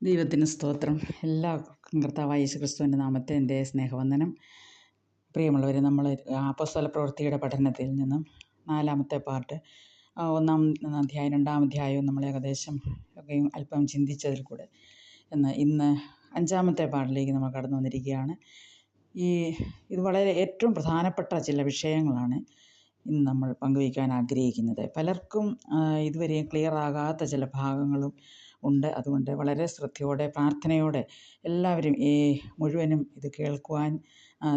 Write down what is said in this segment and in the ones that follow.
ദൈവത്തിന് സ്തോത്രം. എല്ലാവർക്കും കർത്താവായ യേശുക്രിസ്തുവിൻ്റെ നാമത്തെ എൻ്റെ സ്നേഹവന്ദനം. പ്രിയമുള്ളവരെ, നമ്മൾ അപ്പോസ്തല പ്രവൃത്തിയുടെ പഠനത്തിൽ നിന്നും 4-ാമത്തെ പാർട്ട്, 1-ാം അധ്യായം 2-ാം അധ്യായവും നമ്മൾ ഏകദേശം ഒക്കെയും അല്പം ചിന്തിച്ചതിൽ കൂടെ ഇന്ന് 5-ാമത്തെ പാർട്ടിലേക്ക് നമ്മൾ കടന്നു വന്നിരിക്കുകയാണ്. ഇത് വളരെ ഏറ്റവും പ്രധാനപ്പെട്ട ചില വിഷയങ്ങളാണ് ഇന്ന് നമ്മൾ പങ്കുവയ്ക്കാൻ ആഗ്രഹിക്കുന്നത്. പലർക്കും ഇതുവരെയും ക്ലിയർ ആകാത്ത ചില ഭാഗങ്ങളും ഉണ്ട്. അതുകൊണ്ട് വളരെ ശ്രദ്ധയോടെ പ്രാർത്ഥനയോടെ എല്ലാവരും മുഴുവനും ഇത് കേൾക്കുവാൻ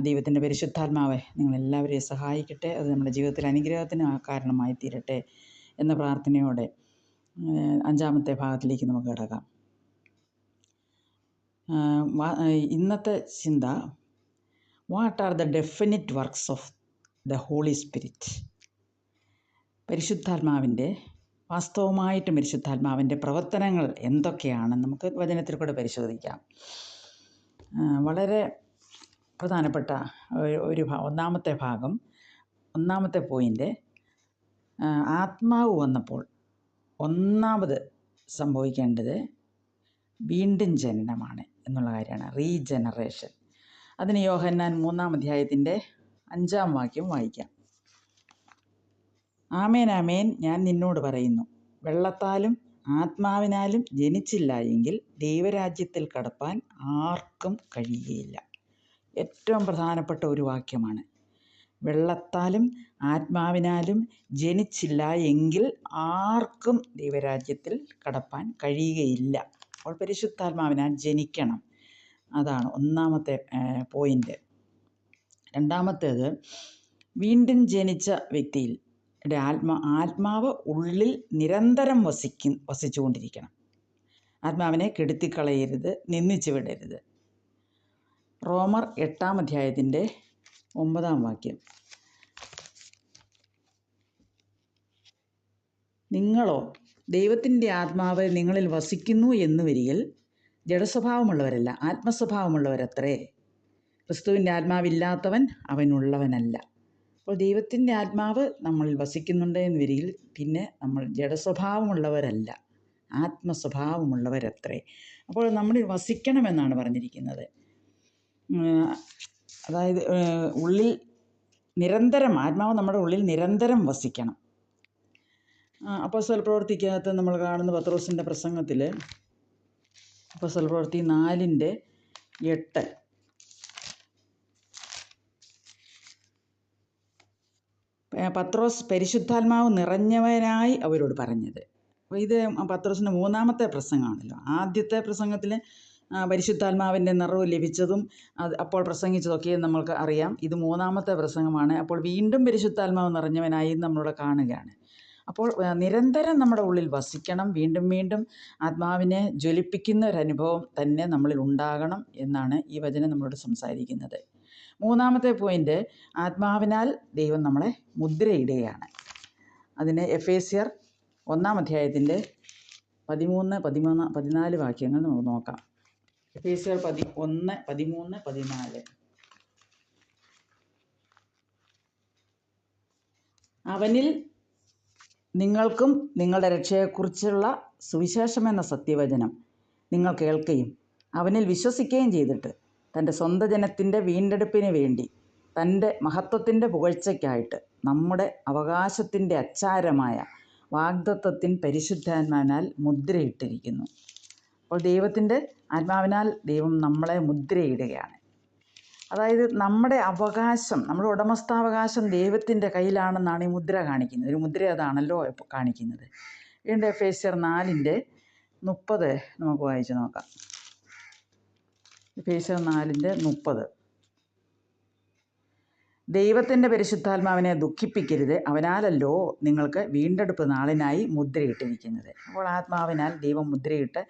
ദൈവത്തിൻ്റെ പരിശുദ്ധാത്മാവെ നിങ്ങളെല്ലാവരെയും സഹായിക്കട്ടെ. അത് നമ്മുടെ ജീവിതത്തിൽ അനുഗ്രഹത്തിന് കാരണമായി തീരട്ടെ എന്ന പ്രാർത്ഥനയോടെ 5-ാമത്തെ ഭാഗത്തിലേക്ക് നമുക്ക് കിടക്കാം. ഇന്നത്തെ ചിന്ത, what are the definite works of the Holy Spirit? പരിശുദ്ധാത്മാവിൻ്റെ വാസ്തവമായിട്ടും പരിശുദ്ധാത്മാവിൻ്റെ പ്രവർത്തനങ്ങൾ എന്തൊക്കെയാണെന്ന് നമുക്ക് വചനത്തിൽ കൂടെ പരിശോധിക്കാം. വളരെ പ്രധാനപ്പെട്ട ഒരു 1-ാമത്തെ ഭാഗം, 1-ാമത്തെ പോയിൻ്റ്, ആത്മാവ് വന്നപ്പോൾ ഒന്നാമത് സംഭവിക്കേണ്ടത് വീണ്ടും ജനനമാണ് എന്നുള്ള കാര്യമാണ്, റീജനറേഷൻ. അതിന് യോഹന്നാൻ 3-ാം അധ്യായത്തിൻ്റെ 5-ാം വാക്യം വായിക്കാം. ആമേൻ ആമേൻ, ഞാൻ നിന്നോട് പറയുന്നു, വെള്ളത്താലും ആത്മാവിനാലും ജനിച്ചില്ല എങ്കിൽ ദൈവരാജ്യത്തിൽ കടപ്പാൻ ആർക്കും കഴിയുകയില്ല. ഏറ്റവും പ്രധാനപ്പെട്ട ഒരു വാക്യമാണ്. വെള്ളത്താലും ആത്മാവിനാലും ജനിച്ചില്ല എങ്കിൽ ആർക്കും ദൈവരാജ്യത്തിൽ കടപ്പാൻ കഴിയുകയില്ല. അപ്പോൾ പരിശുദ്ധാത്മാവിനാൽ ജനിക്കണം. അതാണ് 1-ാമത്തെ പോയിൻ്റ്. 2-ാമത്തേത്, വീണ്ടും ജനിച്ച വ്യക്തിയിൽ ആത്മാവ് ഉള്ളിൽ നിരന്തരം വസിച്ചുകൊണ്ടിരിക്കണം. ആത്മാവിനെ കെടുത്തിക്കളയരുത്, നിന്ദിച്ചു വിടരുത്. റോമർ 8-ാം അധ്യായത്തിൻ്റെ 9-ാം വാക്യം, നിങ്ങളോ ദൈവത്തിൻ്റെ ആത്മാവ് നിങ്ങളിൽ വസിക്കുന്നു എന്ന് വരികിൽ ജഡസ്വഭാവമുള്ളവരല്ല, ആത്മസ്വഭാവമുള്ളവരത്രേ. ക്രിസ്തുവിൻ്റെ ആത്മാവില്ലാത്തവൻ അവനുള്ളവനല്ല. അപ്പോൾ ദൈവത്തിൻ്റെ ആത്മാവ് നമ്മളിൽ വസിക്കുന്നുണ്ട് എന്ന് വരികിൽ പിന്നെ നമ്മൾ ജഡസ്വഭാവമുള്ളവരല്ല, ആത്മസ്വഭാവമുള്ളവരത്രേ. അപ്പോൾ നമ്മളിൽ വസിക്കണമെന്നാണ് പറഞ്ഞിരിക്കുന്നത്. അതായത് ഉള്ളിൽ നിരന്തരം, ആത്മാവ് നമ്മുടെ ഉള്ളിൽ നിരന്തരം വസിക്കണം. അപ്പോസ്തല പ്രവൃത്തിക്കകത്ത് നമ്മൾ കാണുന്ന പത്രോസിൻ്റെ പ്രസംഗത്തിൽ, അപ്പോസ്തല പ്രവൃത്തി 4:8, പത്രോസ് പരിശുദ്ധാത്മാവ് നിറഞ്ഞവനായി അവരോട് പറഞ്ഞത്. അപ്പോൾ ഇത് പത്രോസിൻ്റെ 3-ാമത്തെ പ്രസംഗമാണല്ലോ. ആദ്യത്തെ പ്രസംഗത്തിൽ പരിശുദ്ധാത്മാവിൻ്റെ നിറവ് ലഭിച്ചതും അപ്പോൾ പ്രസംഗിച്ചതൊക്കെ നമ്മൾക്ക് അറിയാം. ഇത് 3-ാമത്തെ പ്രസംഗമാണ്. അപ്പോൾ വീണ്ടും പരിശുദ്ധാത്മാവ് നിറഞ്ഞവനായി നമ്മളിവിടെ കാണുകയാണ്. അപ്പോൾ നിരന്തരം നമ്മുടെ ഉള്ളിൽ വസിക്കണം. വീണ്ടും വീണ്ടും ആത്മാവിനെ ജ്വലിപ്പിക്കുന്ന ഒരനുഭവം തന്നെ നമ്മളിൽ ഉണ്ടാകണം എന്നാണ് ഈ വചനം നമ്മളോട് സംസാരിക്കുന്നത്. 3-ാമത്തെ പോയിൻ്റ്, ആത്മാവിനാൽ ദൈവം നമ്മളെ മുദ്രയിടുകയാണ്. അതിന് എഫേസ്യർ 1-ാം അധ്യായത്തിൻ്റെ 13, 14 വാക്യങ്ങൾ നമുക്ക് നോക്കാം. എഫേസ്യർ 1, 13, 14. അവനിൽ നിങ്ങൾക്കും നിങ്ങളുടെ രക്ഷയെക്കുറിച്ചുള്ള സുവിശേഷമെന്ന സത്യവചനം നിങ്ങൾ കേൾക്കുകയും അവനിൽ വിശ്വസിക്കുകയും ചെയ്തിട്ട് തൻ്റെ സ്വന്തം ജനത്തിൻ്റെ വീണ്ടെടുപ്പിന് വേണ്ടി തൻ്റെ മഹത്വത്തിൻ്റെ പുകഴ്ചയ്ക്കായിട്ട് നമ്മുടെ അവകാശത്തിൻ്റെ അച്ചാരമായ വാഗ്ദത്തത്തിൻ പരിശുദ്ധാത്മാവിനാൽ മുദ്രയിട്ടിരിക്കുന്നു. അപ്പോൾ ദൈവത്തിൻ്റെ ആത്മാവിനാൽ ദൈവം നമ്മളെ മുദ്രയിടുകയാണ്. അതായത് നമ്മുടെ അവകാശം, നമ്മുടെ ഉടമസ്ഥാവകാശം ദൈവത്തിൻ്റെ കയ്യിലാണെന്നാണ് ഈ മുദ്ര കാണിക്കുന്നത്. ഒരു മുദ്ര അതാണല്ലോ കാണിക്കുന്നത്. വീണ്ടും എഫേസ്യർ 4:30 നമുക്ക് വായിച്ച് നോക്കാം. എഫേസ്യർ 4:30, ദൈവത്തിൻ്റെ പരിശുദ്ധാത്മാവിനെ ദുഃഖിപ്പിക്കരുത്, അവനാലല്ലോ നിങ്ങൾക്ക് വീണ്ടെടുപ്പ് നാളിനായി മുദ്രയിട്ടിരിക്കുന്നത്. അപ്പോൾ ആത്മാവിനാൽ ദൈവം മുദ്രയിട്ട്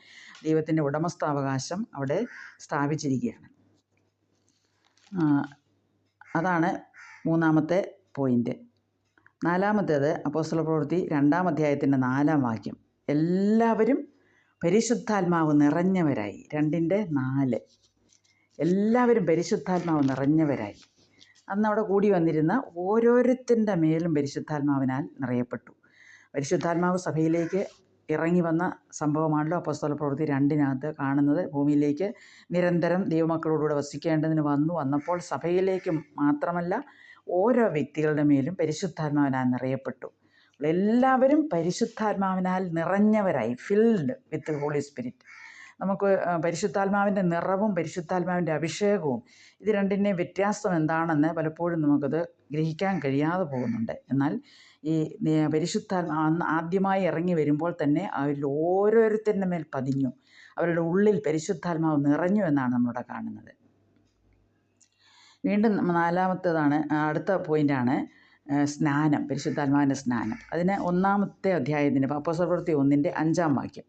ദൈവത്തിൻ്റെ ഉടമസ്ഥാവകാശം അവിടെ സ്ഥാപിച്ചിരിക്കുകയാണ്. അതാണ് 3-ാമത്തെ പോയിൻ്റ്. 4-ാമത്തേത്, അപ്പോസ്തല പ്രവൃത്തി 2-ാം അധ്യായത്തിൻ്റെ 4-ാം വാക്യം, എല്ലാവരും പരിശുദ്ധാത്മാവ് നിറഞ്ഞവരായി. 2:4, എല്ലാവരും പരിശുദ്ധാത്മാവ് നിറഞ്ഞവരായി. അന്ന് അവിടെ കൂടി വന്നിരുന്ന ഓരോരുത്തരുടെ മേലും പരിശുദ്ധാത്മാവിനാൽ നിറയപ്പെട്ടു. പരിശുദ്ധാത്മാവ് സഭയിലേക്ക് ഇറങ്ങി വന്ന സംഭവമാണല്ലോ അപ്പോസ്തല പ്രവൃത്തി 2 കാണുന്നത്. ഭൂമിയിലേക്ക് നിരന്തരം ദൈവമക്കളോടുകൂടെ വസിക്കേണ്ടതിന് വന്നപ്പോൾ സഭയിലേക്ക് മാത്രമല്ല ഓരോ വ്യക്തികളുടെ മേലും പരിശുദ്ധാത്മാവിനാൽ നിറയപ്പെട്ടു. എല്ലാവരും പരിശുദ്ധാത്മാവിനാൽ നിറഞ്ഞവരായി, ഫിൽഡ് വിത്ത് ഹോളി സ്പിരിറ്റ്. നമുക്ക് പരിശുദ്ധാത്മാവിൻ്റെ നിറവും പരിശുദ്ധാത്മാവിൻ്റെ അഭിഷേകവും ഇത് രണ്ടിൻ്റെയും വ്യത്യാസം എന്താണെന്ന് പലപ്പോഴും നമുക്കത് ഗ്രഹിക്കാൻ കഴിയാതെ പോകുന്നുണ്ട്. എന്നാൽ ഈ പരിശുദ്ധാത്മാവ് ആദ്യമായി ഇറങ്ങി വരുമ്പോൾ തന്നെ അവരിൽ ഓരോരുത്തരുടെ മേൽ പതിഞ്ഞു, അവരുടെ ഉള്ളിൽ പരിശുദ്ധാത്മാവ് നിറഞ്ഞു എന്നാണ് നമ്മളിവിടെ കാണുന്നത്. വീണ്ടും 4-ാമത്തേതാണ്, അടുത്ത പോയിൻ്റാണ് സ്നാനം, പരിശുദ്ധാത്മാവിൻ്റെ സ്നാനം. അതിന് 1-ാമത്തെ അധ്യായത്തിൻ്റെ അപ്പോസ്തല പ്രവൃത്തി 1-ന്റെ 5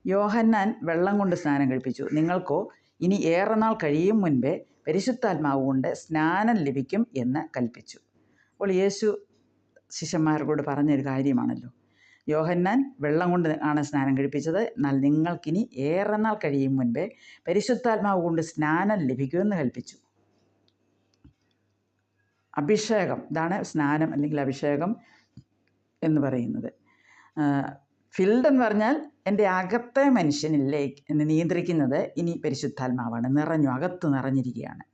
യോഹന്നാൻ വെള്ളം കൊണ്ട് സ്നാനം കഴിപ്പിച്ചു, നിങ്ങൾക്കോ ഇനി ഏറെ നാൾ കഴിയും മുൻപേ പരിശുദ്ധാത്മാവ് കൊണ്ട് സ്നാനം ലഭിക്കും എന്ന് കൽപ്പിച്ചു. അപ്പോൾ യേശു ശിഷ്യന്മാരോട് പറഞ്ഞൊരു കാര്യമാണല്ലോ. യോഹന്നാൻ വെള്ളം കൊണ്ട് ആണ് സ്നാനം കഴിപ്പിച്ചത്, എന്നാൽ നിങ്ങൾക്കിനി ഏറെ നാൾ കഴിയും മുൻപേ പരിശുദ്ധാത്മാവ് കൊണ്ട് സ്നാനം ലഭിക്കുമെന്ന് കൽപ്പിച്ചു. അഭിഷേകം, ഇതാണ് സ്നാനം അല്ലെങ്കിൽ അഭിഷേകം എന്ന് പറയുന്നത്. ഫിൽഡ് എന്ന് പറഞ്ഞാൽ എൻ്റെ അകത്തെ മനുഷ്യനില്ലേ എന്നെ നിയന്ത്രിക്കുന്നത് ഇനി പരിശുദ്ധാത്മാവാണ്, അകത്ത് നിറഞ്ഞിരിക്കുകയാണ്.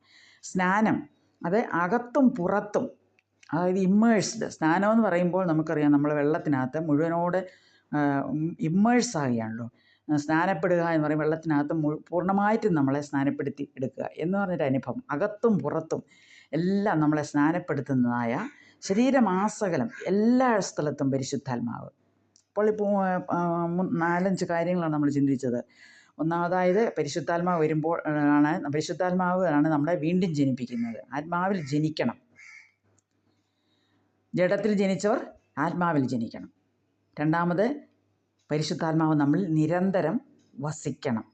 സ്നാനം അത് അകത്തും പുറത്തും, അതായത് ഇമ്മേഴ്സ്ഡ്. സ്നാനം എന്ന് പറയുമ്പോൾ നമുക്കറിയാം നമ്മൾ വെള്ളത്തിനകത്ത് മുഴുവനോട് ഇമ്മേഴ്സ് ആകുകയാണല്ലോ. സ്നാനപ്പെടുക എന്ന് പറയും, വെള്ളത്തിനകത്ത് പൂർണ്ണമായിട്ടും നമ്മളെ സ്നാനപ്പെടുത്തി എടുക്കുക എന്ന് പറഞ്ഞൊരു അനുഭവം. അകത്തും പുറത്തും എല്ലാം നമ്മളെ സ്നാനപ്പെടുത്തുന്നതായ ശരീരമാസകലം എല്ലാ സ്ഥലത്തും പരിശുദ്ധാത്മാവ്. അപ്പോൾ ഇപ്പോൾ 4-5 കാര്യങ്ങളാണ് നമ്മൾ ചിന്തിച്ചത്. ഒന്നാമതായത് പരിശുദ്ധാത്മാവ് വരുമ്പോൾ പരിശുദ്ധാത്മാവ് ആണ് നമ്മളെ വീണ്ടും ജനിപ്പിക്കുന്നത്. ആത്മാവിൽ ജനിക്കണം. ജഡത്തിൽ ജനിച്ചവർ ആത്മാവിൽ ജനിക്കണം. രണ്ടാമത് പരിശുദ്ധാത്മാവ് നമ്മൾ നിരന്തരം വസിക്കണം.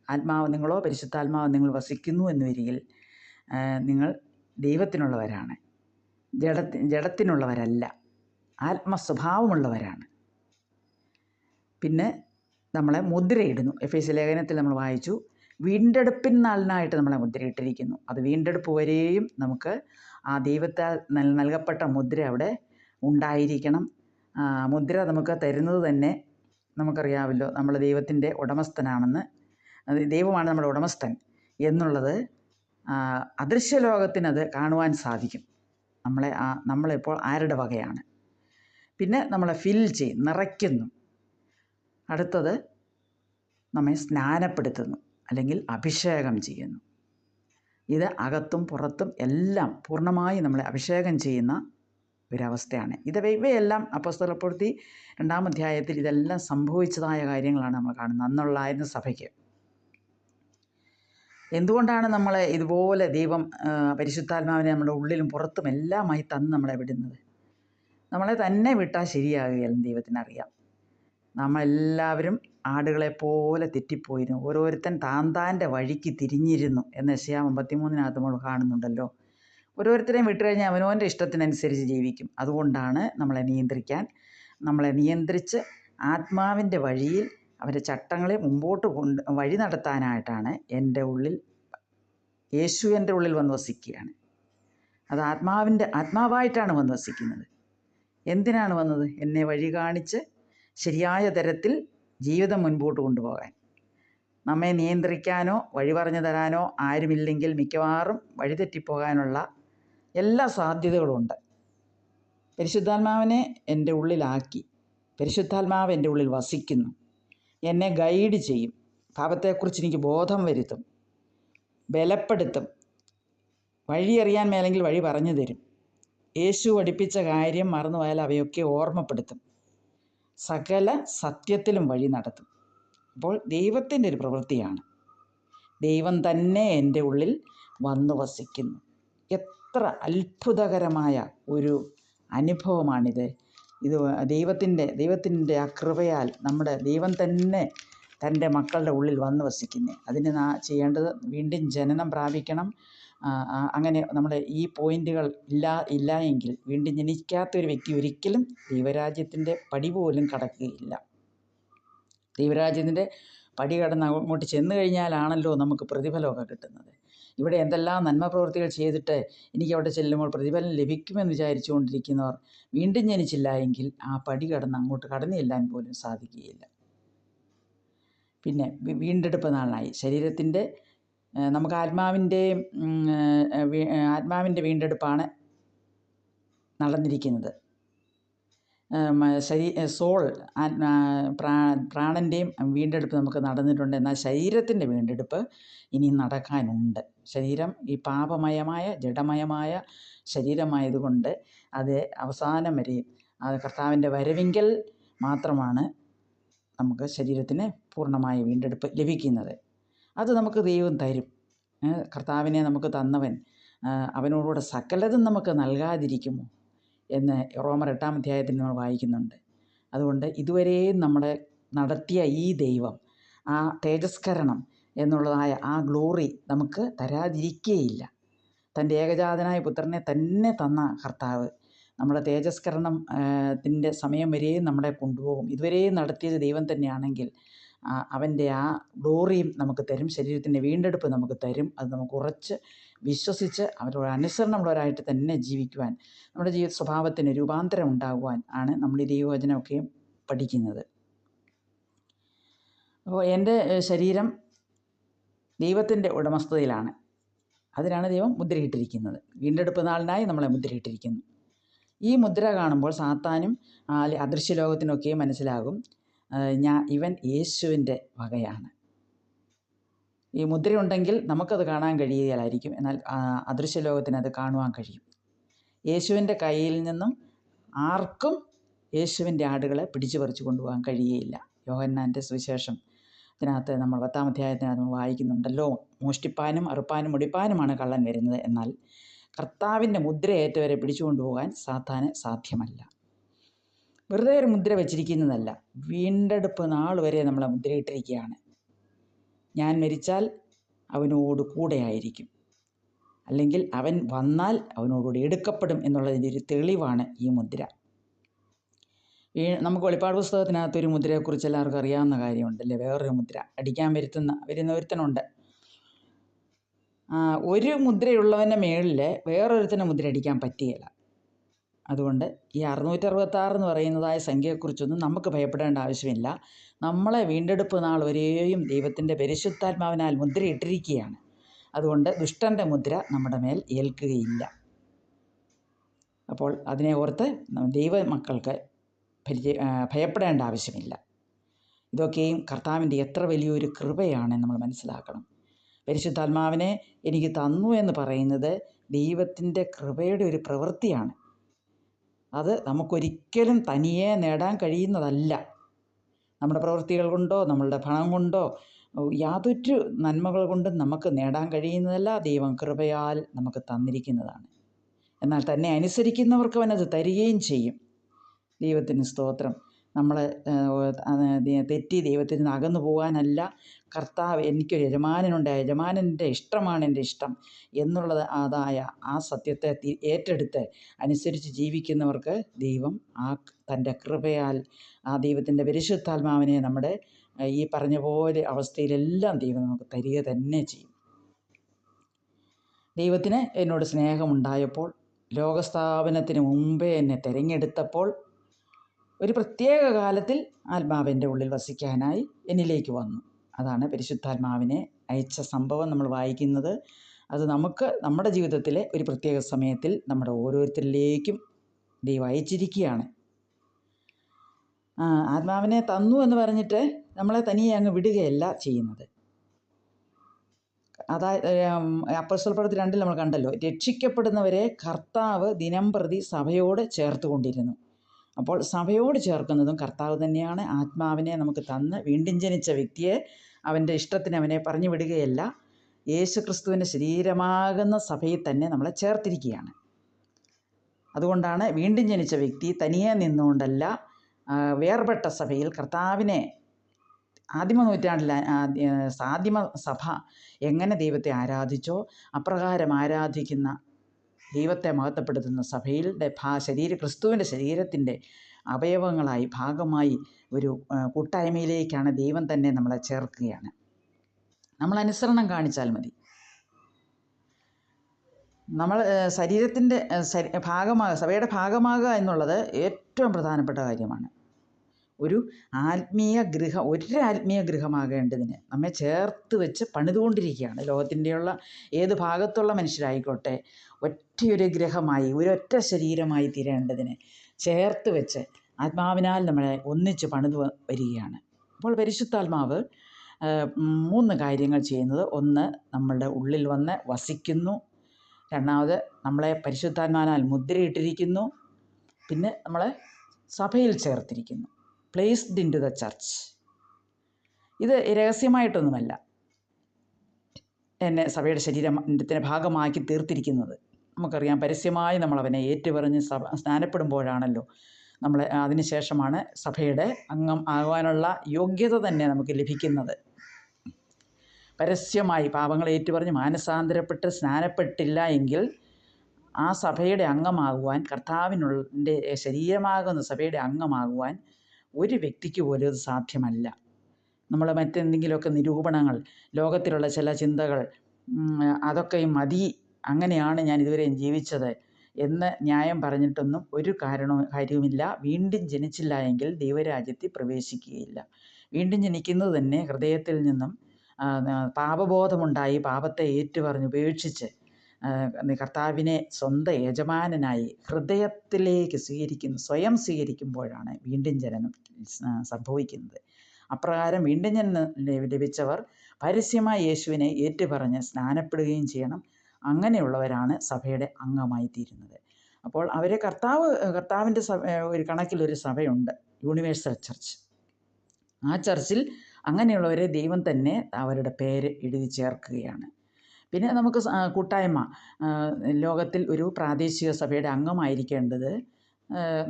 ആത്മാവ് നിങ്ങളോ പരിശുദ്ധാത്മാവ് നിങ്ങൾ വസിക്കുന്നു എന്ന് വരികിൽ നിങ്ങൾ ദൈവത്തിനുള്ളവരാണ്, ജഡത്തിനുള്ളവരല്ല, ആത്മസ്വഭാവമുള്ളവരാണ്. പിന്നെ നമ്മളെ മുദ്രയിടുന്നു. എഫേസ്യ ലേഖനത്തിൽ നമ്മൾ വായിച്ചു, വീണ്ടെടുപ്പിൻ നാളിനായിട്ട് നമ്മളെ മുദ്രയിട്ടിരിക്കുന്നു. അത് വീണ്ടെടുപ്പ് വരെയും നമുക്ക് ആ ദൈവത്താൽ നൽകപ്പെട്ട മുദ്ര അവിടെ ഉണ്ടായിരിക്കണം. മുദ്ര നമുക്ക് തരുന്നത് തന്നെ നമുക്കറിയാമല്ലോ, നമ്മൾ ദൈവത്തിൻ്റെ ഉടമസ്ഥനാണെന്ന്, ദൈവമാണ് നമ്മുടെ ഉടമസ്ഥൻ എന്നുള്ളത് അദൃശ്യലോകത്തിനത് കാണുവാൻ സാധിക്കും. നമ്മളിപ്പോൾ ആരുടെ വകയാണ്. പിന്നെ നമ്മളെ ഫിൽ ചെയ്യും, നിറയ്ക്കുന്നു. അടുത്തത് നമ്മെ സ്നാനപ്പെടുത്തുന്നു അല്ലെങ്കിൽ അഭിഷേകം ചെയ്യുന്നു. ഇത് അകത്തും പുറത്തും എല്ലാം പൂർണ്ണമായി നമ്മളെ അഭിഷേകം ചെയ്യുന്ന ഒരവസ്ഥയാണ്. ഇവയെല്ലാം അപ്പോസ്തല പ്രവൃത്തി 2-ാം അധ്യായത്തിൽ ഇതെല്ലാം സംഭവിച്ചതായ കാര്യങ്ങളാണ് നമ്മൾ കാണുന്നത്. അന്നുള്ളായിരുന്ന സഭയ്ക്ക് എന്തുകൊണ്ടാണ് നമ്മളെ ഇതുപോലെ ദൈവം പരിശുദ്ധാത്മാവിനെ നമ്മുടെ ഉള്ളിലും പുറത്തും എല്ലാമായി തന്ന് നമ്മളെ വിടുന്നത്? നമ്മളെ തന്നെ വിട്ടാൽ ശരിയാകുകയല്ലെന്ന് ദൈവത്തിനറിയാം. നമ്മളെല്ലാവരും ആടുകളെപ്പോലെ തെറ്റിപ്പോയിരുന്നു, ഓരോരുത്തൻ താൻ്റെ വഴിക്ക് തിരിഞ്ഞിരുന്നു എന്ന് യെശയ്യാ 53 നമ്മൾ കാണുന്നുണ്ടല്ലോ. ഓരോരുത്തരെയും വിട്ടുകഴിഞ്ഞാൽ അവനവൻ്റെ ഇഷ്ടത്തിനനുസരിച്ച് ജീവിക്കും. അതുകൊണ്ടാണ് നമ്മളെ നിയന്ത്രിച്ച് ആത്മാവിൻ്റെ വഴിയിൽ അവരുടെ ചട്ടങ്ങളെ മുമ്പോട്ട് വഴി നടത്താനായിട്ടാണ് യേശു എൻ്റെ ഉള്ളിൽ വന്ന് വസിക്കുകയാണ്. അത് ആത്മാവായിട്ടാണ് വന്ന് വസിക്കുന്നത്. എന്തിനാണ് വന്നത്? എന്നെ വഴി കാണിച്ച് ശരിയായ തരത്തിൽ ജീവിതം മുൻപോട്ട് കൊണ്ടുപോകാൻ. നമ്മെ നിയന്ത്രിക്കാനോ വഴി പറഞ്ഞു തരാനോ ആരുമില്ലെങ്കിൽ മിക്കവാറും വഴിതെറ്റിപ്പോകാനുള്ള എല്ലാ സാധ്യതകളുമുണ്ട്. പരിശുദ്ധാത്മാവിനെ എൻ്റെ ഉള്ളിലാക്കി, പരിശുദ്ധാത്മാവ് എൻ്റെ ഉള്ളിൽ വസിക്കുന്നു, എന്നെ ഗൈഡ് ചെയ്യും, പാപത്തെക്കുറിച്ച് എനിക്ക് ബോധം വരുത്തും, ബലപ്പെടുത്തും, വഴി അറിയാൻ മേലെങ്കിൽ വഴി പറഞ്ഞു തരും, യേശു പഠിപ്പിച്ച കാര്യം മറന്നുപോയാൽ അവയൊക്കെ ഓർമ്മപ്പെടുത്തും, സകല സത്യത്തിലും വഴി നടത്തും. അപ്പോൾ ദൈവത്തിൻ്റെ ഒരു പ്രവൃത്തിയാണ്. ദൈവം തന്നെ എൻ്റെ ഉള്ളിൽ വന്നു വസിക്കുന്നു. എത്ര അത്ഭുതകരമായ ഒരു അനുഭവമാണിത്. ഇത് ദൈവത്തിൻ്റെ ആ കൃപയാൽ നമ്മുടെ ദൈവം തന്നെ തൻ്റെ മക്കളുടെ ഉള്ളിൽ വന്ന് വസിക്കുന്നത്. അതിന് ചെയ്യേണ്ടത് വീണ്ടും ജനനം പ്രാപിക്കണം. അങ്ങനെ നമ്മുടെ ഈ പോയിൻ്റുകൾ ഇല്ല എങ്കിൽ വീണ്ടും ജനിക്കാത്തൊരു വ്യക്തി ഒരിക്കലും ദൈവരാജ്യത്തിൻ്റെ പടി പോലും കടക്കുകയില്ല. ദൈവരാജ്യത്തിൻ്റെ പടി കടന്ന് അങ്ങോട്ട് ചെന്ന് കഴിഞ്ഞാലാണല്ലോ നമുക്ക് പ്രതിഫലമൊക്കെ കിട്ടുന്നത്. ഇവിടെ എന്തെല്ലാം നന്മ പ്രവൃത്തികൾ ചെയ്തിട്ട് എനിക്ക് അവിടെ ചെല്ലുമ്പോൾ പ്രതിഫലം ലഭിക്കുമെന്ന് വിചാരിച്ചുകൊണ്ടിരിക്കുന്നവർ വീണ്ടും ജനിച്ചില്ല എങ്കിൽ ആ പടി കടന്ന് അങ്ങോട്ട് കടന്നു ചെല്ലാൻ പോലും സാധിക്കുകയില്ല. പിന്നെ വീണ്ടെടുപ്പ് നാളിനായി ശരീരത്തിൻ്റെ നമുക്ക് ആത്മാവിൻ്റെ വീണ്ടെടുപ്പാണ് നടന്നിരിക്കുന്നത്. സോൾ പ്രാണൻ്റെയും വീണ്ടെടുപ്പ് നമുക്ക് നടന്നിട്ടുണ്ട്. എന്നാൽ ശരീരത്തിൻ്റെ വീണ്ടെടുപ്പ് ഇനി നടക്കാനുണ്ട്. ശരീരം ഈ പാപമയമായ ജഡമയമായ ശരീരമായതുകൊണ്ട് അത് അവസാനം വരെ അത് കർത്താവിൻ്റെ വരവിങ്കൽ മാത്രമാണ് നമുക്ക് ശരീരത്തിന് പൂർണ്ണമായ വീണ്ടെടുപ്പ് ലഭിക്കുന്നത്. അത് നമുക്ക് ദൈവം തരും. കർത്താവിനെ നമുക്ക് തന്നവൻ അവനോടുകൂടെ സകലതും നമുക്ക് നൽകാതിരിക്കുമോ എന്ന് റോമർ 8-ാം അധ്യായത്തിൽ നമ്മൾ വായിക്കുന്നുണ്ട്. അതുകൊണ്ട് ഇതുവരെയും നമ്മളെ നടത്തിയ ഈ ദൈവം ആ തേജസ്കരണം എന്നുള്ളതായ ആ ഗ്ലോറി നമുക്ക് തരാതിരിക്കുകയില്ല. തൻ്റെ ഏകജാതനായ പുത്രനെ തന്നെ തന്ന കർത്താവ് നമ്മുടെ തേജസ്കരണത്തിൻ്റെ സമയം വരെയും നമ്മളെ കൊണ്ടുപോകും. ഇതുവരെയും നടത്തിയത് ദൈവം തന്നെയാണെങ്കിൽ അവൻ്റെ ആ ഗ്ലോറിയും നമുക്ക് തരും. ശരീരത്തിൻ്റെ വീണ്ടെടുപ്പ് നമുക്ക് തരും. അത് നമുക്ക് ഉറച്ച് വിശ്വസിച്ച് അവരോട് അനുസരണമുള്ളവരായിട്ട് തന്നെ ജീവിക്കുവാൻ, നമ്മുടെ ജീവിത സ്വഭാവത്തിന് രൂപാന്തരം ഉണ്ടാകുവാൻ ആണ് നമ്മൾ ഈ ദൈവവചനമൊക്കെയും പഠിക്കുന്നത്. അപ്പോൾ എൻ്റെ ശരീരം ദൈവത്തിൻ്റെ ഉടമസ്ഥതയിലാണ്. അതിനാണ് ദൈവം മുദ്രയിട്ടിരിക്കുന്നത്. വീണ്ടെടുപ്പ് നാളിനായി നമ്മളെ മുദ്രയിട്ടിരിക്കുന്നു. ഈ മുദ്ര കാണുമ്പോൾ സാത്താനും അദൃശ്യലോകത്തിനൊക്കെ മനസ്സിലാകും ഇവൻ യേശുവിൻ്റെ വകയാണ്. ഈ മുദ്രയുണ്ടെങ്കിൽ നമുക്കത് കാണാൻ കഴിയുകയില്ലായിരിക്കും. എന്നാൽ അദൃശ്യലോകത്തിന് അത് കാണുവാൻ കഴിയും. യേശുവിൻ്റെ കയ്യിൽ നിന്നും ആർക്കും യേശുവിൻ്റെ ആടുകളെ പിടിച്ചു പറിച്ചു കൊണ്ടുപോകാൻ കഴിയുകയില്ല. യോഹന്നാൻ്റെ സുവിശേഷത്തിനകത്ത് നമ്മൾ 10-ാം അധ്യായത്തിനകത്ത് നമ്മൾ വായിക്കുന്നുണ്ടല്ലോ, മോഷ്ടിപ്പാനും അറുപ്പാനും മുടിപ്പാനുമാണ് കള്ളൻ വരുന്നത്, എന്നാൽ കർത്താവിൻ്റെ മുദ്രയേറ്റവരെ പിടിച്ചു കൊണ്ടുപോകാൻ സാത്താന് സാധ്യമല്ല. വെറുതെ ഒരു മുദ്ര വച്ചിരിക്കുന്നതല്ല, വീണ്ടെടുപ്പ് നാൾ വരെ നമ്മളെ മുദ്രയിട്ടിരിക്കുകയാണ്. ഞാൻ മരിച്ചാൽ അവനോട് കൂടെ ആയിരിക്കും, അല്ലെങ്കിൽ അവൻ വന്നാൽ അവനോടുകൂടി എടുക്കപ്പെടും എന്നുള്ളതിൻ്റെ ഒരു തെളിവാണ് ഈ മുദ്ര. നമുക്ക് വെളിപ്പാട് പുസ്തകത്തിനകത്തൊരു മുദ്രയെക്കുറിച്ച് എല്ലാവർക്കും അറിയാവുന്ന കാര്യമുണ്ടല്ലേ. വേറൊരു മുദ്ര അടിക്കാൻ വരുന്ന ഒരുത്തനുണ്ട്. ഒരു മുദ്രയുള്ളവൻ്റെ മേളിൽ വേറൊരുത്തനെ മുദ്ര അടിക്കാൻ പറ്റുകയില്ല. അതുകൊണ്ട് ഈ 666 എന്ന് പറയുന്നതായ സംഖ്യയെക്കുറിച്ചൊന്നും നമുക്ക് ഭയപ്പെടേണ്ട ആവശ്യമില്ല. നമ്മളെ വീണ്ടെടുപ്പ് നാൾ വരെയും ദൈവത്തിൻ്റെ പരിശുദ്ധാത്മാവിനാൽ മുദ്രയിട്ടിരിക്കുകയാണ്. അതുകൊണ്ട് ദുഷ്ടൻ്റെ മുദ്ര നമ്മുടെ മേൽ ഏൽക്കുകയില്ല. അപ്പോൾ അതിനെ ഓർത്ത് ദൈവ മക്കൾക്ക് ഭയപ്പെടേണ്ട ആവശ്യമില്ല. ഇതൊക്കെയും കർത്താവിൻ്റെ എത്ര വലിയൊരു കൃപയാണ് നമ്മൾ മനസ്സിലാക്കണം. പരിശുദ്ധാത്മാവിനെ എനിക്ക് തന്നു എന്ന് പറയുന്നത് ദൈവത്തിൻ്റെ കൃപയുടെ ഒരു പ്രവൃത്തിയാണ്. അത് നമുക്കൊരിക്കലും തനിയെ നേടാൻ കഴിയുന്നതല്ല. നമ്മുടെ പ്രവൃത്തികൾ കൊണ്ടോ നമ്മളുടെ പണം കൊണ്ടോ യാതൊരു നന്മകൾ കൊണ്ടും നമുക്ക് നേടാൻ കഴിയുന്നതല്ല. ദൈവം കൃപയാൽ നമുക്ക് തന്നിരിക്കുന്നതാണ്. എന്നാൽ തന്നെ അനുസരിക്കുന്നവർക്ക് അവനത് തരികയും ചെയ്യും. ദൈവത്തിന് സ്തോത്രം. നമ്മൾ തെറ്റി ദൈവത്തിൽ നിന്ന് അകന്നു പോകാനല്ല. കർത്താവ് എനിക്കൊരു യജമാനനുണ്ട്, യജമാനൻ്റെ ഇഷ്ടമാണ് എൻ്റെ ഇഷ്ടം എന്നുള്ളത് ആ സത്യത്തെ ഏറ്റെടുത്ത് അനുസരിച്ച് ജീവിക്കുന്നവർക്ക് ദൈവം തൻ്റെ കൃപയാൽ ആ ദൈവത്തിൻ്റെ പരിശുദ്ധാത്മാവിനെ നമ്മുടെ ഈ പറഞ്ഞ പോലെ അവസ്ഥയിലെല്ലാം ദൈവം നമുക്ക് തരിക തന്നെ ചെയ്യും. ദൈവത്തിന് എന്നോട് സ്നേഹമുണ്ടായപ്പോൾ, ലോകസ്ഥാപനത്തിന് മുമ്പേ എന്നെ തിരഞ്ഞെടുത്തപ്പോൾ, ഒരു പ്രത്യേക കാലത്തിൽ ആത്മാവിൻ്റെ ഉള്ളിൽ വസിക്കാനായി എന്നിലേക്ക് വന്നു. അതാണ് പരിശുദ്ധാത്മാവിനെ അയച്ച സംഭവം നമ്മൾ വായിക്കുന്നത്. അത് നമുക്ക് നമ്മുടെ ജീവിതത്തിലെ ഒരു പ്രത്യേക സമയത്തിൽ നമ്മുടെ ഓരോരുത്തരിലേക്കും ദൈവം അയച്ചിരിക്കുകയാണ്. ആത്മാവിനെ തന്നു എന്ന് പറഞ്ഞിട്ട് നമ്മളെ തനിയെ അങ്ങ് വിടുകയല്ല ചെയ്യുന്നത്. അതായത് അപ്പോസ്തലപ്രവൃത്തി 2 നമ്മൾ കണ്ടല്ലോ, രക്ഷിക്കപ്പെടുന്നവരെ കർത്താവ് ദിനംപ്രതി സഭയോട് ചേർത്തുകൊണ്ടിരുന്നു. അപ്പോൾ സഭയോട് ചേർക്കുന്നതും കർത്താവ് തന്നെയാണ്. ആത്മാവിനെ നമുക്ക് തന്ന് വീണ്ടും ജനിച്ച വ്യക്തിയെ അവൻ്റെ ഇഷ്ടത്തിന് അവനെ പറഞ്ഞു വിടുകയല്ല, യേശുക്രിസ്തുവിൻ്റെ ശരീരമാകുന്ന സഭയിൽ തന്നെ നമ്മളെ ചേർത്തിരിക്കുകയാണ്. അതുകൊണ്ടാണ് വീണ്ടും ജനിച്ച വ്യക്തി തനിയെ നിന്നുകൊണ്ടല്ല, വേർപെട്ട സഭയിൽ കർത്താവിനെ ആദിമ നൂറ്റാണ്ടിൽ ആദിമ സഭ എങ്ങനെ ദൈവത്തെ ആരാധിച്ചോ അപ്രകാരം ആരാധിക്കുന്ന ദൈവത്തെ മഹത്വപ്പെടുത്തുന്ന സഭയുടെ ക്രിസ്തുവിൻ്റെ ശരീരത്തിൻ്റെ അവയവങ്ങളായി ഭാഗമായി ഒരു കൂട്ടായ്മയിലേക്കാണ് ദൈവം തന്നെ നമ്മളെ ചേർക്കുകയാണ്. നമ്മൾ അനുസരണം കാണിച്ചാൽ മതി. നമ്മൾ ശരീരത്തിൻ്റെ സഭയുടെ ഭാഗമാകുക എന്നുള്ളത് ഏറ്റവും പ്രധാനപ്പെട്ട കാര്യമാണ്. ഒരു ആത്മീയ ഗൃഹമാകേണ്ടതിന് നമ്മെ ചേർത്ത് വെച്ച് പണിതുകൊണ്ടിരിക്കുകയാണ്. ലോകത്തിൻ്റെയുള്ള ഏത് ഭാഗത്തുള്ള മനുഷ്യരായിക്കോട്ടെ, ഒറ്റയൊരു ഗൃഹമായി ഒരൊറ്റ ശരീരമായി തീരേണ്ടതിന് ചേർത്ത് വെച്ച് ആത്മാവിനാൽ നമ്മളെ ഒന്നിച്ച് പണിത് വരികയാണ്. അപ്പോൾ പരിശുദ്ധാത്മാവ് 3 കാര്യങ്ങൾ ചെയ്യുന്നത്: ഒന്ന്, നമ്മളുടെ ഉള്ളിൽ വന്ന് വസിക്കുന്നു. രണ്ടാമത്, നമ്മളെ പരിശുദ്ധാത്മാവിനാൽ മുദ്രയിട്ടിരിക്കുന്നു. പിന്നെ നമ്മളെ സഭയിൽ ചേർത്തിരിക്കുന്നു, placed into the church. ഇത് രഹസ്യമായിട്ടൊന്നുമല്ല എന്നെ സഭയുടെ ശരീരത്തിൻ്റെ ഭാഗമാക്കി തീർത്തിരിക്കുന്നത്. നമുക്കറിയാം, പരസ്യമായി നമ്മളവനെ ഏറ്റുപറഞ്ഞ് സ്നാനപ്പെടുമ്പോഴാണല്ലോ നമ്മൾ അതിനുശേഷമാണ് സഭയുടെ അംഗം ആകുവാനുള്ള യോഗ്യത തന്നെ നമുക്ക് ലഭിക്കുന്നത്. പരസ്യമായി പാപങ്ങൾ ഏറ്റുപറഞ്ഞ് മാനസാന്തരപ്പെട്ട് സ്നാനപ്പെട്ടില്ല എങ്കിൽ ആ സഭയുടെ അംഗമാകുവാൻ, കർത്താവിൻ്റെ ശരീരമാകുന്ന സഭയുടെ അംഗമാകുവാൻ ഒരു വ്യക്തിക്ക് പോലും അത് സാധ്യമല്ല. നമ്മൾ മറ്റെന്തെങ്കിലുമൊക്കെ നിരൂപണങ്ങൾ, ലോകത്തിലുള്ള ചില ചിന്തകൾ, അതൊക്കെയും മതി, അങ്ങനെയാണ് ഞാൻ ഇതുവരെയും ജീവിച്ചത് എന്ന് ന്യായം പറഞ്ഞിട്ടൊന്നും ഒരു കാര്യവുമില്ല. വീണ്ടും ജനിച്ചില്ല എങ്കിൽ ദൈവരാജ്യത്തിൽ പ്രവേശിക്കുകയില്ല. വീണ്ടും ജനിക്കുന്നത് തന്നെ ഹൃദയത്തിൽ നിന്നും പാപബോധമുണ്ടായി പാപത്തെ ഏറ്റുപറഞ്ഞ് ഉപേക്ഷിച്ച് കർത്താവിനെ സ്വന്തം യജമാനനായി ഹൃദയത്തിലേക്ക് സ്വയം സ്വീകരിക്കുമ്പോഴാണ് വീണ്ടും ജനനം സംഭവിക്കുന്നത്. അപ്രകാരം വീണ്ടും ജനനം ലഭിച്ചവർ പരസ്യമായി യേശുവിനെ ഏറ്റുപറഞ്ഞ് സ്നാനപ്പെടുകയും ചെയ്യണം. അങ്ങനെയുള്ളവരാണ് സഭയുടെ അംഗമായി തീരുന്നത്. അപ്പോൾ അവരെ കർത്താവിൻ്റെ ഒരു കണക്കിലൊരു സഭയുണ്ട്, യൂണിവേഴ്സൽ ചർച്ച്. ആ ചർച്ചിൽ അങ്ങനെയുള്ളവരെ ദൈവം തന്നെ അവരുടെ പേര് എഴുതി ചേർക്കുകയാണ്. പിന്നെ നമുക്ക് കൂട്ടായ്മ, ലോകത്തിൽ ഒരു പ്രാദേശിക സഭയുടെ അംഗമായിരിക്കേണ്ടത്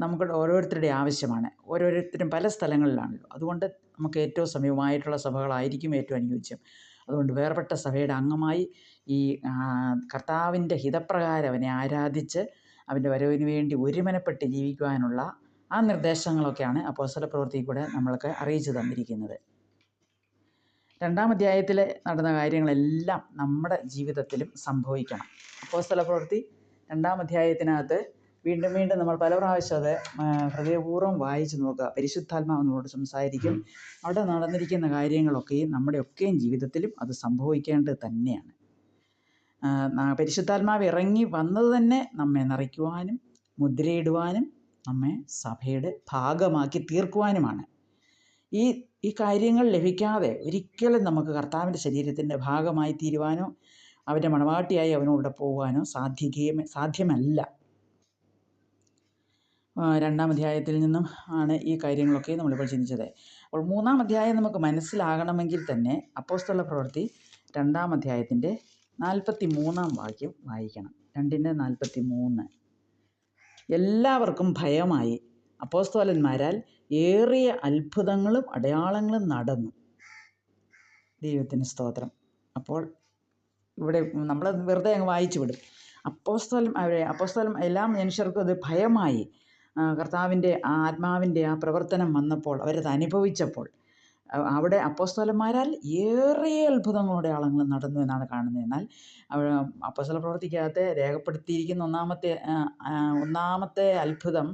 നമുക്ക് ഓരോരുത്തരുടെ ആവശ്യമാണ്. ഓരോരുത്തരും പല സ്ഥലങ്ങളിലാണല്ലോ. അതുകൊണ്ട് നമുക്ക് ഏറ്റവും സമീപമായിട്ടുള്ള സഭകളായിരിക്കും ഏറ്റവും അനുയോജ്യം. അതുകൊണ്ട് വേർപെട്ട സഭയുടെ അംഗമായി ഈ കർത്താവിൻ്റെ ഹിതപ്രകാരം അവനെ ആരാധിച്ച് അവൻ്റെ വരവിന് വേണ്ടി ഒരുമനപ്പെട്ട് ജീവിക്കുവാനുള്ള ആ നിർദ്ദേശങ്ങളൊക്കെയാണ് അപ്പോസ്തലപ്രവൃത്തിയിൽ കൂടെ നമ്മൾക്ക് അറിയിച്ചു തന്നിരിക്കുന്നത്. 2-ാം അധ്യായത്തിൽ നടന്ന കാര്യങ്ങളെല്ലാം നമ്മുടെ ജീവിതത്തിലും സംഭവിക്കണം. അപ്പോസ്തലപ്രവൃത്തി 2-ാം അധ്യായത്തിനകത്ത് വീണ്ടും നമ്മൾ പല പ്രാവശ്യം അത് ഹൃദയപൂർവ്വം വായിച്ചു നോക്കുക. പരിശുദ്ധാത്മാവ് നമ്മളോട് സംസാരിക്കും. അവിടെ നടന്നിരിക്കുന്ന കാര്യങ്ങളൊക്കെയും നമ്മുടെയൊക്കെയും ജീവിതത്തിലും അത് സംഭവിക്കേണ്ടത് തന്നെയാണ്. പരിശുദ്ധാത്മാവ് ഇറങ്ങി വന്നത് തന്നെ നമ്മെ നിറയ്ക്കുവാനും മുദ്രയിടുവാനും നമ്മെ സഭയുടെ ഭാഗമാക്കി തീർക്കുവാനുമാണ്. ഈ കാര്യങ്ങൾ ലഭിക്കാതെ ഒരിക്കലും നമുക്ക് കർത്താവിൻ്റെ ശരീരത്തിൻ്റെ ഭാഗമായി തീരുവാനോ അവൻ്റെ മണവാട്ടിയായി അവനോട് പോകുവാനോ സാധ്യമല്ല. 2-ാം അധ്യായത്തിൽ നിന്നും ആണ് ഈ കാര്യങ്ങളൊക്കെ നമ്മളിപ്പോൾ ചിന്തിച്ചത്. അപ്പോൾ 3-ാം അധ്യായം നമുക്ക് മനസ്സിലാകണമെങ്കിൽ തന്നെ അപ്പോസ്തലപ്രവൃത്തി 2-ാം അധ്യായത്തിൻ്റെ 43-ാം വാക്യം വായിക്കണം. 2:43. എല്ലാവർക്കും ഭയമായി അപ്പോസ്തലന്മാരാൽ ഏറിയ അത്ഭുതങ്ങളും അടയാളങ്ങളും നടന്നു. ദൈവത്തിന് സ്തോത്രം. അപ്പോൾ ഇവിടെ നമ്മൾ വെറുതെ അങ്ങ് വായിച്ചു വിടും. അപ്പോസ്തലൻ എല്ലാ മനുഷ്യർക്കും അത് ഭയമായി. കർത്താവിൻ്റെ ആത്മാവിൻ്റെ ആ പ്രവർത്തനം വന്നപ്പോൾ അവരത് അനുഭവിച്ചപ്പോൾ അവിടെ അപ്പോസ്തലന്മാരാൽ ഏറിയ അത്ഭുതങ്ങളും അടയാളങ്ങളും നടന്നു എന്നാണ് കാണുന്നത്. എന്നാൽ അപ്പോസ്തലപ്രവൃത്തിക്കകത്ത് രേഖപ്പെടുത്തിയിരിക്കുന്ന ഒന്നാമത്തെ അത്ഭുതം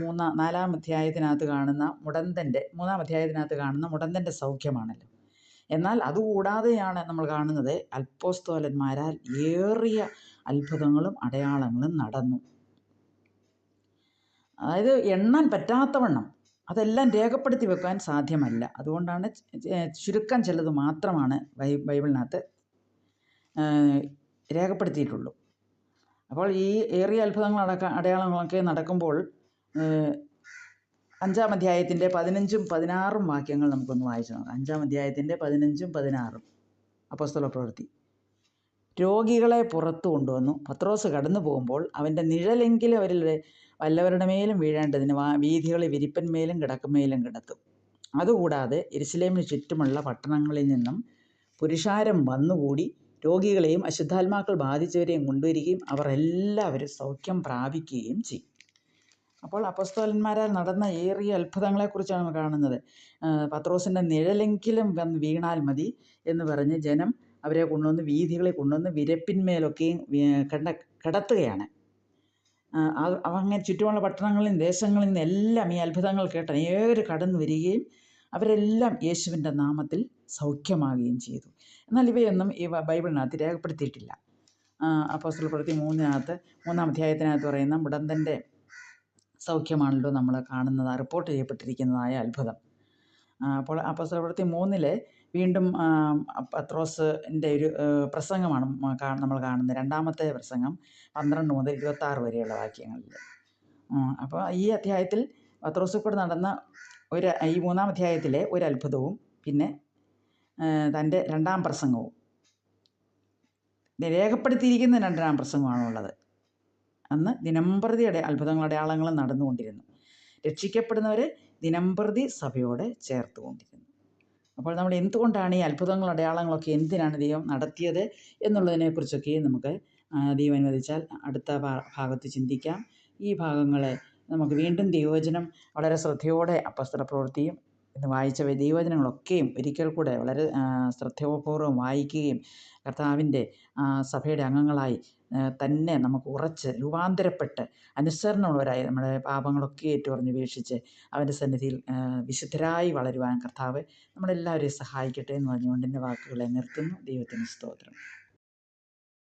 4-ാം അധ്യായത്തിനകത്ത് കാണുന്ന 3-ാം അധ്യായത്തിനകത്ത് കാണുന്ന മുടന്തൻ്റെ സൗഖ്യമാണല്ലോ. എന്നാൽ അതുകൂടാതെയാണ് നമ്മൾ കാണുന്നത് അപ്പോസ്തലന്മാരാൽ ഏറിയ അത്ഭുതങ്ങളും അടയാളങ്ങളും നടന്നു. അതായത് എണ്ണാൻ പറ്റാത്തവണ്ണം, അതെല്ലാം രേഖപ്പെടുത്തി വെക്കാൻ സാധ്യമല്ല. അതുകൊണ്ടാണ് ചുരുക്കം ചിലത് മാത്രമാണ് ബൈബിളിനകത്ത് രേഖപ്പെടുത്തിയിട്ടുള്ളൂ. അപ്പോൾ ഈ ഏറിയ അടയാളങ്ങളൊക്കെ നടക്കുമ്പോൾ 5-ാം അധ്യായത്തിൻ്റെ 15-ഉം 16-ഉം വാക്യങ്ങൾ നമുക്കൊന്ന് വായിച്ചു നോക്കാം. 5-ാം അധ്യായത്തിൻ്റെ 15-ഉം 16-ഉം അപ്പോസ്തലപ്രവൃത്തി. രോഗികളെ പുറത്തു കൊണ്ടുവന്നു. പത്രോസ് കടന്നു പോകുമ്പോൾ അവൻ്റെ നിഴലെങ്കിലും അവരിൽ വല്ലവരുടെ മേലും വീഴേണ്ടതിന് വീഥികളിൽ വിരിപ്പന്മേലും കിടക്കുമേലും കിടത്തും. അതുകൂടാതെ യെരുശലേമിന് ചുറ്റുമുള്ള പട്ടണങ്ങളിൽ നിന്നും പുരുഷാരം വന്നുകൂടി രോഗികളെയും അശുദ്ധാത്മാക്കൾ ബാധിച്ചവരെയും കൊണ്ടുവരികയും അവർ എല്ലാവരും സൗഖ്യം പ്രാപിക്കുകയും ചെയ്യും. അപ്പോൾ അപ്പോസ്തലന്മാരാൽ നടന്ന ഏറിയ അത്ഭുതങ്ങളെക്കുറിച്ചാണ് നമ്മൾ കാണുന്നത്. പത്രോസിൻ്റെ നിഴലെങ്കിലും വന്ന് വീണാൽ മതി എന്ന് പറഞ്ഞ് ജനം അവരെ കൊണ്ടുവന്ന് വീഥികളിൽ കൊണ്ടുവന്ന് വിരപ്പിന്മേലൊക്കെയും കിടത്തുകയാണ്. അങ്ങനെ ചുറ്റുമുള്ള പട്ടണങ്ങളിൽ ദേശങ്ങളിൽ നിന്നെല്ലാം ഈ അത്ഭുതങ്ങൾ കേട്ട് അനേകർ കടന്നു വരികയും അവരെല്ലാം യേശുവിൻ്റെ നാമത്തിൽ സൗഖ്യമാകുകയും ചെയ്തു. എന്നാൽ ഇവയൊന്നും ഈ ബൈബിളിനകത്ത് രേഖപ്പെടുത്തിയിട്ടില്ല. അപ്പോസ്തലപ്രവൃത്തി 3-ാം അധ്യായത്തിനകത്ത് പറയുന്ന മുടന്തൻ്റെ സൗഖ്യമാണല്ലോ നമ്മൾ കാണുന്നത്, റിപ്പോർട്ട് ചെയ്യപ്പെട്ടിരിക്കുന്നതായ അത്ഭുതം. അപ്പോൾ അപ്പോസ്തലപ്രവൃത്തി 3 വീണ്ടും പത്രോസിൻ്റെ ഒരു പ്രസംഗമാണ് നമ്മൾ കാണുന്നത്. 2-ാമത്തെ പ്രസംഗം 12 മുതൽ 26 വരെയുള്ള വാക്യങ്ങളിൽ. അപ്പോൾ ഈ അധ്യായത്തിൽ പത്രോസിൽ കൂടെ നടന്ന ഈ 3-ാം അധ്യായത്തിലെ ഒരു അത്ഭുതവും പിന്നെ തൻ്റെ 2-ാം പ്രസംഗവും രേഖപ്പെടുത്തിയിരിക്കുന്ന 2-ാം പ്രസംഗമാണുള്ളത്. അന്ന് ദിനംപ്രതി അത്ഭുതങ്ങളുടെ അടയാളങ്ങളും നടന്നുകൊണ്ടിരുന്നു. രക്ഷിക്കപ്പെടുന്നവരെ ദിനംപ്രതി സഭയോടെ ചേർത്തുകൊണ്ടിരുന്നു. അപ്പോൾ നമ്മൾ എന്തുകൊണ്ടാണ് ഈ അത്ഭുതങ്ങൾ അടയാളങ്ങളൊക്കെ എന്തിനാണ് ദൈവം നടത്തിയത് എന്നുള്ളതിനെക്കുറിച്ചൊക്കെ നമുക്ക് ദൈവം അനുവദിച്ചാൽ അടുത്ത ഭാഗത്ത് ചിന്തിക്കാം. ഈ ഭാഗങ്ങളെ നമുക്ക് വീണ്ടും ദൈവവചനം വളരെ ശ്രദ്ധയോടെ അപ്പോസ്തലപ്രവൃത്തിയും ഇന്ന് വായിച്ച ദൈവവചനങ്ങളൊക്കെയും ഒരിക്കൽ കൂടെ വളരെ ശ്രദ്ധയോപൂർവ്വം വായിക്കുകയും കർത്താവിൻ്റെ സഭയുടെ അംഗങ്ങളായി തന്നെ നമുക്ക് ഉറച്ച് രൂപാന്തരപ്പെട്ട് അനുസരണമുള്ളവരായി നമ്മുടെ പാപങ്ങളൊക്കെ ഏറ്റുപറഞ്ഞുപേക്ഷിച്ച് അവൻ്റെ സന്നിധിയിൽ വിശുദ്ധരായി വളരുവാൻ കർത്താവ് നമ്മളെല്ലാവരെയും സഹായിക്കട്ടെ എന്ന് പറഞ്ഞുകൊണ്ട് എൻ്റെ വാക്കുകളെ നിർത്തുന്നു. ദൈവത്തിന് സ്തോത്രം.